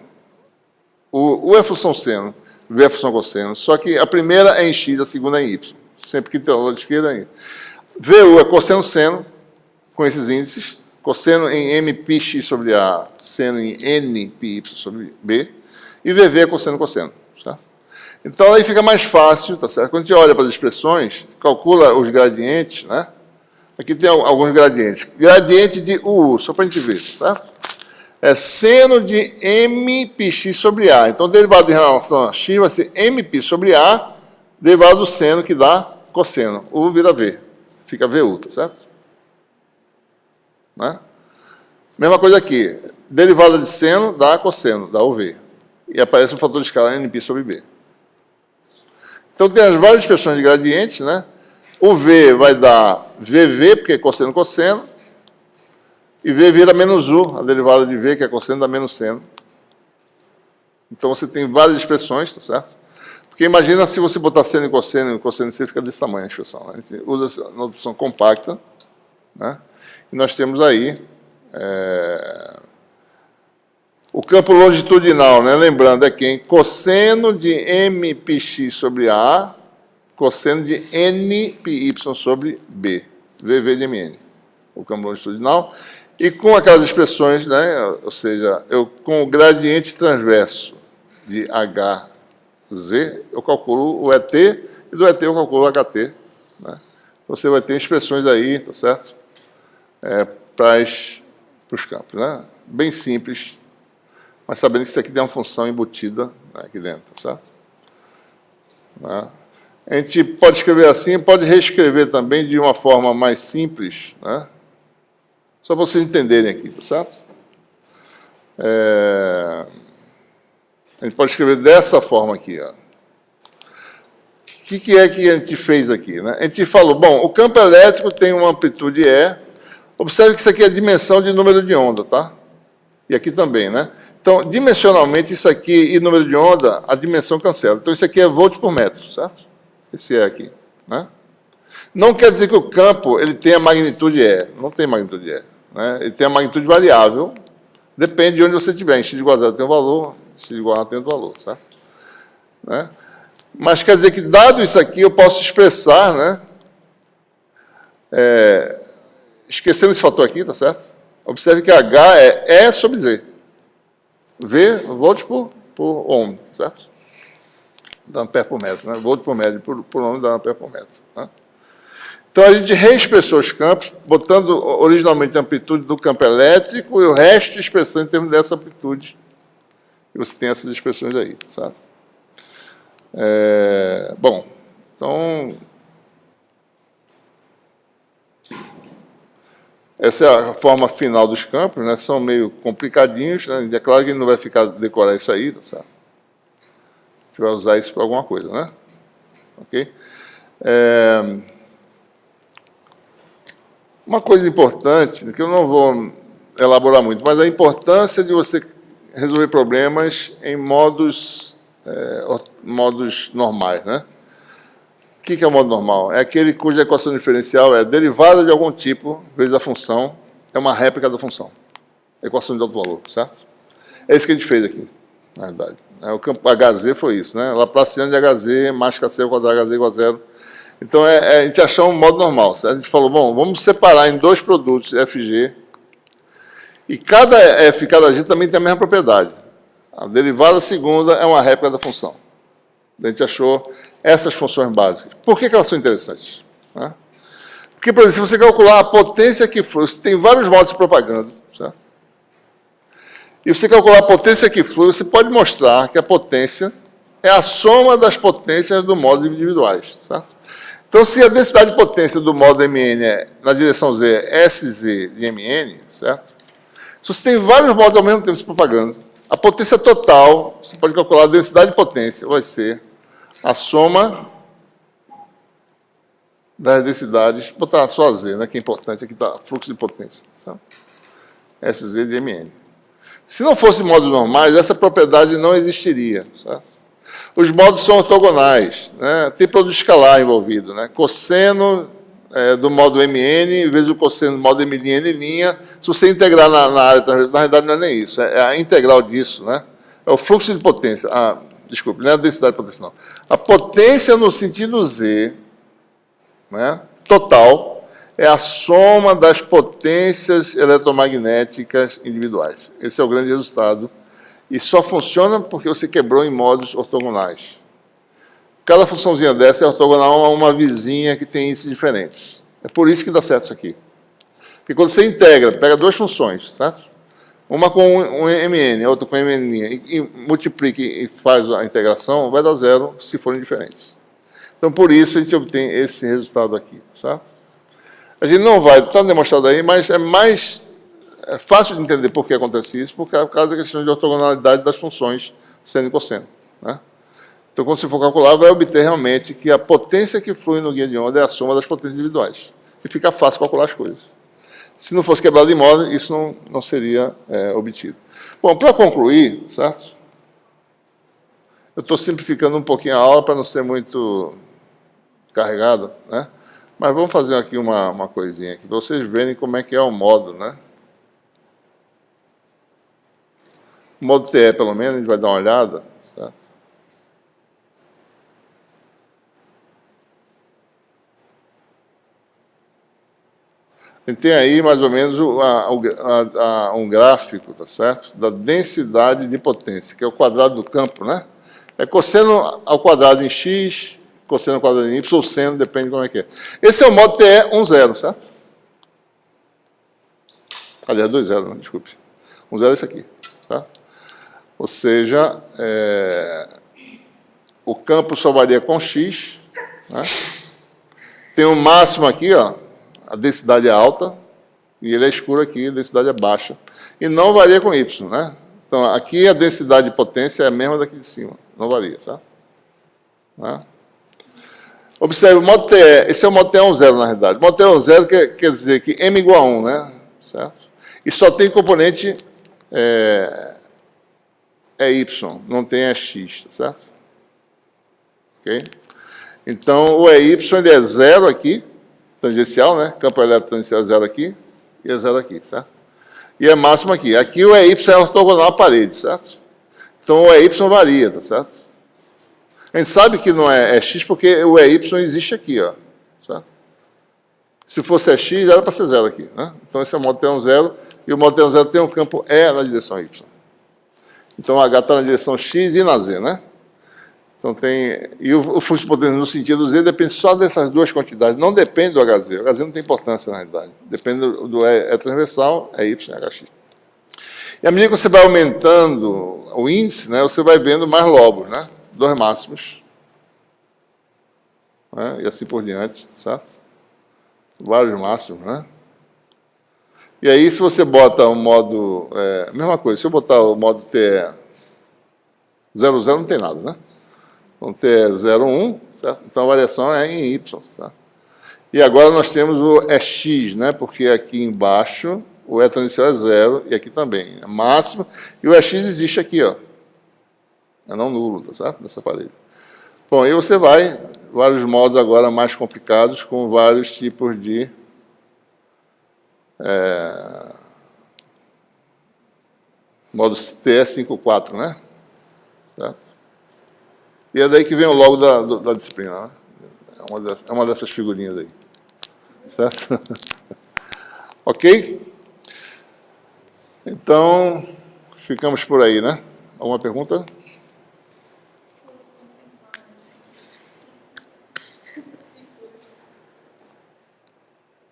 O U é função seno, V é função cosseno. Só que a primeira é em x, a segunda é em y. Sempre que tem o lado esquerdo é em. VU é cosseno seno, com esses índices. Cosseno em mπx sobre a, seno em nπy sobre b. E VV é cosseno cosseno. Certo? Então, aí fica mais fácil, tá certo? Quando a gente olha para as expressões, calcula os gradientes, né? Aqui tem alguns gradientes. Gradiente de UU, só para a gente ver, certo? É seno de mπx sobre A. Então, derivado em relação a x vai ser mπ sobre A, derivado do seno que dá cosseno. U vira V. Fica VU, tá certo? Né? Mesma coisa aqui. Derivada de seno dá cosseno, dá UV. E aparece o fator de escala nπ sobre B. Então, tem as várias expressões de gradientes, né? O V vai dar VV, porque é cosseno, cosseno. E V vira menos U, a derivada de V, que é cosseno, dá menos seno. Então, você tem várias expressões, tá certo? Porque imagina se você botar seno e cosseno C fica desse tamanho a expressão, né? A gente usa essa notação compacta, né? E nós temos aí o campo longitudinal, né? Lembrando, é quem? Cosseno de mπx sobre A, cosseno de nπy sobre B, VV de mn, o campo longitudinal, e com aquelas expressões, né? Ou seja, com o gradiente transverso de HZ, eu calculo o ET, e do ET eu calculo o HT, né? Então, você vai ter expressões aí, tá certo? Para os campos, né? Bem simples, mas sabendo que isso aqui tem uma função embutida, né, aqui dentro, tá certo? Né? A gente pode escrever assim, pode reescrever também de uma forma mais simples, né? Só para vocês entenderem aqui, tá certo? A gente pode escrever dessa forma aqui, ó. O que é que a gente fez aqui, né? A gente falou, bom, o campo elétrico tem uma amplitude E. Observe que isso aqui é a dimensão de número de onda, tá? E aqui também, né? Então, dimensionalmente, isso aqui e número de onda, a dimensão cancela. Então, isso aqui é volt por metro, certo? Esse é aqui, né? Não quer dizer que o campo ele tenha magnitude E. Não tem magnitude E, né? Ele tem a magnitude variável. Depende de onde você estiver. Em x igual a 0 tem um valor, x igual a tem outro valor, certo? Né? Mas quer dizer que, dado isso aqui, eu posso expressar, né? Esquecendo esse fator aqui, tá certo? Observe que H é E sobre Z. V, volt por ohm, certo? Da ampere por metro, né? Volt por metro por ohm da ampere por metro. Né? Então, a gente reexpressou os campos, botando originalmente a amplitude do campo elétrico e o resto expressando em termos dessa amplitude. E você tem essas expressões aí, certo? Bom, então... Essa é a forma final dos campos, né? São meio complicadinhos, né? É claro que ele não vai ficar decorar isso aí, tá certo? A gente vai usar isso para alguma coisa, né? Ok? Uma coisa importante, que eu não vou elaborar muito, mas a importância de você resolver problemas em modos normais, né? O que é o modo normal? É aquele cuja equação diferencial é derivada de algum tipo, vezes a função, é uma réplica da função. Equação de alto valor, certo? É isso que a gente fez aqui, na verdade. O campo Hz foi isso, né? Laplaciano de Hz, mais KC ao quadrado Hz igual a zero. Então, a gente achou um modo normal, certo? A gente falou, bom, vamos separar em dois produtos FG, e cada F e cada G também tem a mesma propriedade. A derivada segunda é uma réplica da função. A gente achou essas funções básicas. Por que elas são interessantes? Porque, por exemplo, se você calcular a potência que flui, você tem vários modos se propagando, certo? E você calcular a potência que flui, você pode mostrar que a potência é a soma das potências do modo individuais, certo? Então, se a densidade de potência do modo Mn na direção Z é Sz de Mn, certo? Se você tem vários modos ao mesmo tempo se propagando, a potência total, você pode calcular a densidade de potência, vai ser a soma das densidades, vou botar só a Z, né, que é importante, aqui está fluxo de potência, certo? Sz de Mn. Se não fosse modos normais, essa propriedade não existiria, certo? Os modos são ortogonais, né? Tem produto escalar envolvido, né? Cosseno do modo Mn, vezes o cosseno do modo Mn', se você integrar na área, na realidade não é nem isso, é a integral disso, né? É o fluxo de potência, desculpe, não é a densidade de potência, não. A potência no sentido Z, né, total, é a soma das potências eletromagnéticas individuais. Esse é o grande resultado. E só funciona porque você quebrou em modos ortogonais. Cada funçãozinha dessa é ortogonal a uma vizinha que tem índices diferentes. É por isso que dá certo isso aqui. Porque quando você integra, pega duas funções, certo? Uma com um Mn, outra com Mn, e multiplica e faz a integração, vai dar zero se forem diferentes. Então, por isso, a gente obtém esse resultado aqui, certo? A gente não vai, está demonstrado aí, mas é fácil de entender por que acontece isso, por causa da questão de ortogonalidade das funções seno e cosseno, né? Então, quando você for calcular, vai obter realmente que a potência que flui no guia de onda é a soma das potências individuais. E fica fácil calcular as coisas. Se não fosse quebrado de modo, isso não seria obtido. Bom, para concluir, certo? Eu estou simplificando um pouquinho a aula para não ser muito carregada, né? Mas vamos fazer aqui uma coisinha aqui, para vocês verem como é que é o modo, né? O modo TE, pelo menos, a gente vai dar uma olhada, certo? A gente tem aí, mais ou menos, um gráfico, tá certo? Da densidade de potência, que é o quadrado do campo, né? É cosseno ao quadrado em x, cosseno ao quadrado em y, ou seno, depende de como é que é. Esse é o modo TE 10, certo? Aliás, 20, desculpe. 10 é esse aqui, tá? Ou seja, o campo só varia com x, né? Tem um máximo aqui, ó, a densidade é alta, e ele é escuro aqui, a densidade é baixa. E não varia com y, né? Então, aqui a densidade de potência é a mesma daqui de cima, não varia, certo? Né? Observe, o modo TE, esse é o modo TE 10, na realidade. O modo TE 10 quer dizer que m igual a 1, né? Certo? E só tem componente y, não tem x, tá certo? Ok? Então, o EY ele é 0 aqui, tangencial, né? Campo elétrico tangencial é 0 aqui, e é 0 aqui, certo? E é máximo aqui. Aqui o EY é ortogonal à parede, certo? Então, o EY varia, tá certo? A gente sabe que não é x porque o EY existe aqui, ó, certo? Se fosse x, era para ser zero aqui, né? Então esse é o modo T1 zero, e o modo T1 zero tem um campo E na direção y. Então H está na direção x e na z, né? Então tem... E o fluxo de potência no sentido z depende só dessas duas quantidades, não depende do HZ. O HZ não tem importância na realidade. Depende do E transversal, é y e hx. E à medida que você vai aumentando o índice, né, você vai vendo mais lobos, né? 2 máximos. Né, e assim por diante, certo? Vários máximos, né? E aí, se você bota o modo... mesma coisa, se eu botar o modo T 00, não tem nada, né? Então, T é 01, certo? Então, a variação é em y, certo? E agora nós temos o EX, né? Porque aqui embaixo o E inicial é 0 e aqui também é máximo. E o EX existe aqui, ó. É não nulo, tá certo? Nessa parede. Bom, aí você vai, vários modos agora mais complicados, com vários tipos de... modo TE54, né? Certo? E é daí que vem o logo da disciplina, né? É uma dessas figurinhas aí. Certo? Ok? Então, ficamos por aí, né? Alguma pergunta?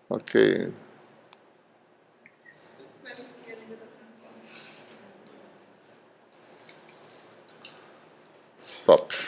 Ok. Stop.